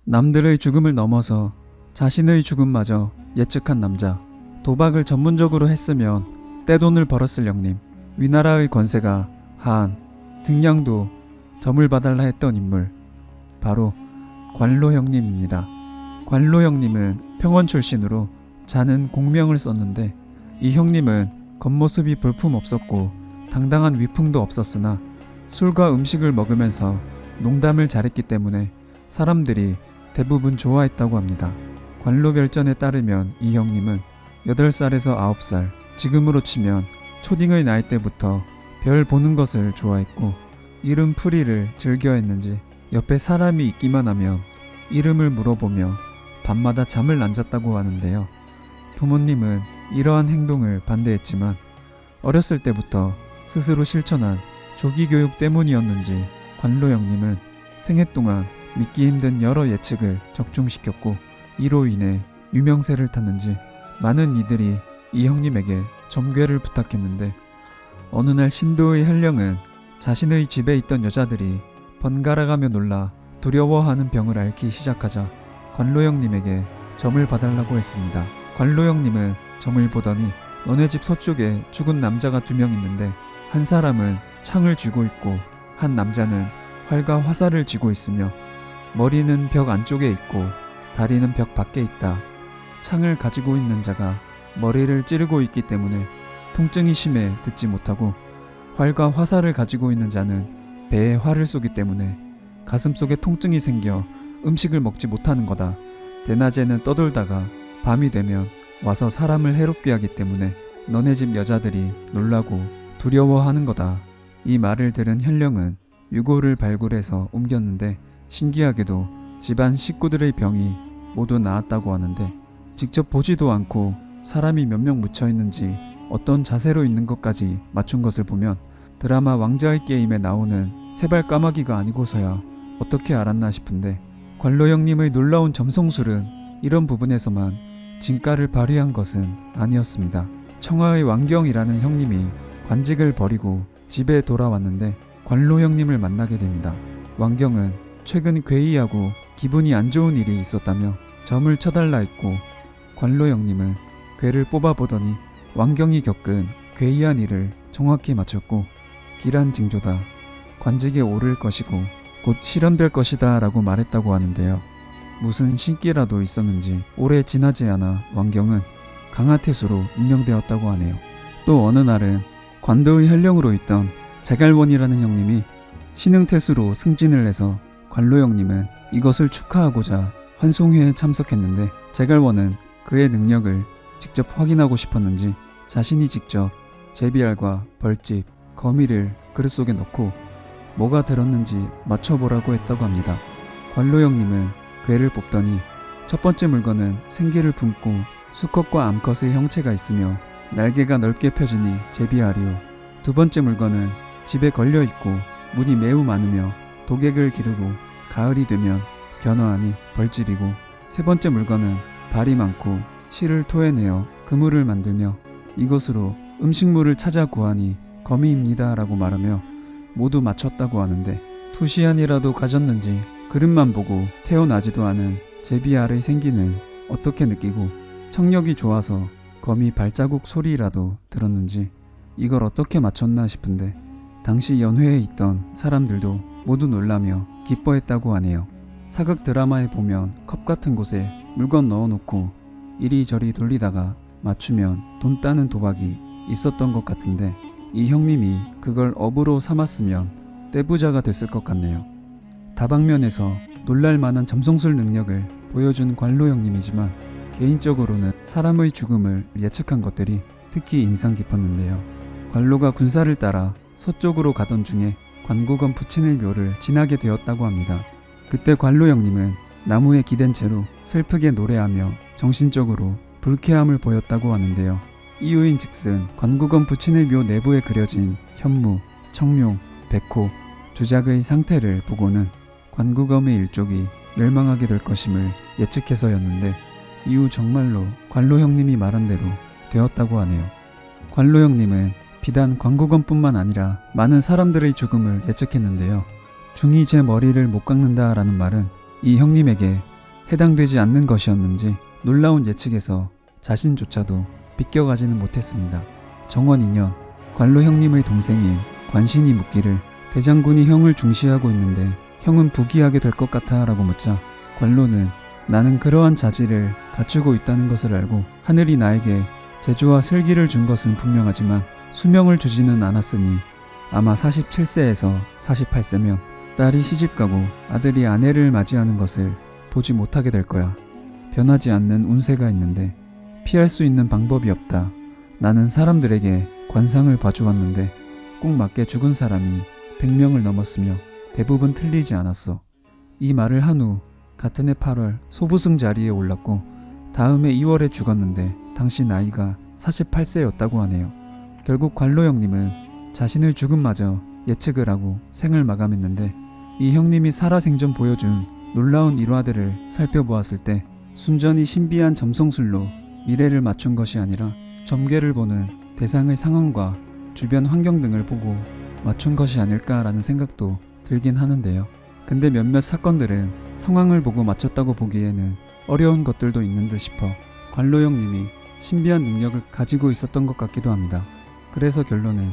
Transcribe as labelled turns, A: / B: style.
A: 남들의 죽음을 넘어서 자신의 죽음마저 예측한 남자. 도박을 전문적으로 했으면 떼돈을 벌었을 형님. 위나라의 권세가 한 등량도 점을 봐달라 했던 인물. 바로 관로 형님입니다. 관로 형님은 평원 출신으로 자는 공명을 썼는데 이 형님은 겉모습이 볼품없었고 당당한 위풍도 없었으나 술과 음식을 먹으면서 농담을 잘했기 때문에 사람들이 대부분 좋아했다고 합니다. 관로별전에 따르면 이 형님은 8살에서 9살, 지금으로 치면 초딩의 나이 때부터 별 보는 것을 좋아했고 이름 풀이를 즐겨했는지 옆에 사람이 있기만 하면 이름을 물어보며 밤마다 잠을 안 잤다고 하는데요. 부모님은 이러한 행동을 반대했지만 어렸을 때부터 스스로 실천한 조기 교육 때문이었는지 관로 형님은 생애 동안 믿기 힘든 여러 예측을 적중시켰고 이로 인해 유명세를 탔는지 많은 이들이 이 형님에게 점괘를 부탁했는데 어느 날 신도의 현령은 자신의 집에 있던 여자들이 번갈아가며 놀라 두려워하는 병을 앓기 시작하자 관로 형님에게 점을 봐달라고 했습니다. 관로 형님은 점을 보더니 너네 집 서쪽에 죽은 남자가 2명 있는데 한 사람은 창을 쥐고 있고 한 남자는 활과 화살을 쥐고 있으며 머리는 벽 안쪽에 있고 다리는 벽 밖에 있다. 창을 가지고 있는 자가 머리를 찌르고 있기 때문에 통증이 심해 듣지 못하고 활과 화살을 가지고 있는 자는 배에 활을 쏘기 때문에 가슴속에 통증이 생겨 음식을 먹지 못하는 거다. 대낮에는 떠돌다가 밤이 되면 와서 사람을 해롭게 하기 때문에 너네 집 여자들이 놀라고 두려워하는 거다. 이 말을 들은 현령은 유골을 발굴해서 옮겼는데 신기하게도 집안 식구들의 병이 모두 나았다고 하는데 직접 보지도 않고 사람이 몇 명 묻혀 있는지 어떤 자세로 있는 것까지 맞춘 것을 보면 드라마 왕자의 게임에 나오는 세발 까마귀가 아니고서야 어떻게 알았나 싶은데 관로 형님의 놀라운 점성술은 이런 부분에서만 진가를 발휘한 것은 아니었습니다. 청하의 왕경이라는 형님이 관직을 버리고 집에 돌아왔는데 관로 형님을 만나게 됩니다. 왕경은 최근 괴이하고 기분이 안 좋은 일이 있었다며 점을 쳐달라 했고 관로 형님은 괴를 뽑아보더니 왕경이 겪은 괴이한 일을 정확히 맞췄고 기란 징조다. 관직에 오를 것이고 곧 실현될 것이다 라고 말했다고 하는데요. 무슨 신기라도 있었는지 오래 지나지 않아 왕경은 강하태수로 임명되었다고 하네요. 또 어느 날은 관도의 현령으로 있던 제갈원이라는 형님이 신흥태수로 승진을 해서 관로 형님은 이것을 축하하고자 환송회에 참석했는데 제갈원은 그의 능력을 직접 확인하고 싶었는지 자신이 직접 제비알과 벌집, 거미를 그릇 속에 넣고 뭐가 들었는지 맞춰보라고 했다고 합니다. 관로 형님은 괴를 뽑더니 첫 번째 물건은 생기를 품고 수컷과 암컷의 형체가 있으며 날개가 넓게 펴지니 제비알이요. 두 번째 물건은 집에 걸려있고 문이 매우 많으며 독액을 기르고 가을이 되면 변화하니 벌집이고 세 번째 물건은 발이 많고 실을 토해내어 그물을 만들며 이것으로 음식물을 찾아 구하니 거미입니다 라고 말하며 모두 맞췄다고 하는데 투시안이라도 가졌는지 그릇만 보고 태어나지도 않은 제비알의 생기는 어떻게 느끼고 청력이 좋아서 거미 발자국 소리라도 들었는지 이걸 어떻게 맞췄나 싶은데 당시 연회에 있던 사람들도 모두 놀라며 기뻐했다고 하네요. 사극 드라마에 보면 컵 같은 곳에 물건 넣어놓고 이리저리 돌리다가 맞추면 돈 따는 도박이 있었던 것 같은데 이 형님이 그걸 업으로 삼았으면 떼부자가 됐을 것 같네요. 다방면에서 놀랄만한 점성술 능력을 보여준 관로 형님이지만 개인적으로는 사람의 죽음을 예측한 것들이 특히 인상 깊었는데요. 관로가 군사를 따라 서쪽으로 가던 중에 관국원 부친의 묘를 지나게 되었다고 합니다. 그때 관로 형님은 나무에 기댄 채로 슬프게 노래하며 정신적으로 불쾌함을 보였다고 하는데요. 이유인 즉슨 관국원 부친의 묘 내부에 그려진 현무, 청룡, 백호, 주작의 상태를 보고는 관국엄의 일족이 멸망하게 될 것임을 예측해서였는데 이후 정말로 관로 형님이 말한 대로 되었다고 하네요. 관로 형님은 비단 관국엄뿐만 아니라 많은 사람들의 죽음을 예측했는데요. 중이 제 머리를 못 깎는다 라는 말은 이 형님에게 해당되지 않는 것이었는지 놀라운 예측에서 자신조차도 비껴가지는 못했습니다. 정원 2년 관로 형님의 동생인 관신이 묻기를 대장군이 형을 중시하고 있는데 형은 부귀하게 될 것 같아 라고 묻자 관로는 나는 그러한 자질을 갖추고 있다는 것을 알고 하늘이 나에게 재주와 슬기를 준 것은 분명하지만 수명을 주지는 않았으니 아마 47세에서 48세면 딸이 시집가고 아들이 아내를 맞이하는 것을 보지 못하게 될 거야. 변하지 않는 운세가 있는데 피할 수 있는 방법이 없다. 나는 사람들에게 관상을 봐주었는데 꼭 맞게 죽은 사람이 100명을 넘었으며 대부분 틀리지 않았어. 이 말을 한 후 같은 해 8월 소부승 자리에 올랐고 다음해 2월에 죽었는데 당시 나이가 48세였다고 하네요. 결국 관로 형님은 자신의 죽음마저 예측을 하고 생을 마감했는데 이 형님이 살아생전 보여준 놀라운 일화들을 살펴보았을 때 순전히 신비한 점성술로 미래를 맞춘 것이 아니라 점괘를 보는 대상의 상황과 주변 환경 등을 보고 맞춘 것이 아닐까라는 생각도 들긴 하는데요. 근데 몇몇 사건들은 상황을 보고 맞췄다고 보기에는 어려운 것들도 있는 듯 싶어 관로 형님이 신비한 능력을 가지고 있었던 것 같기도 합니다. 그래서 결론은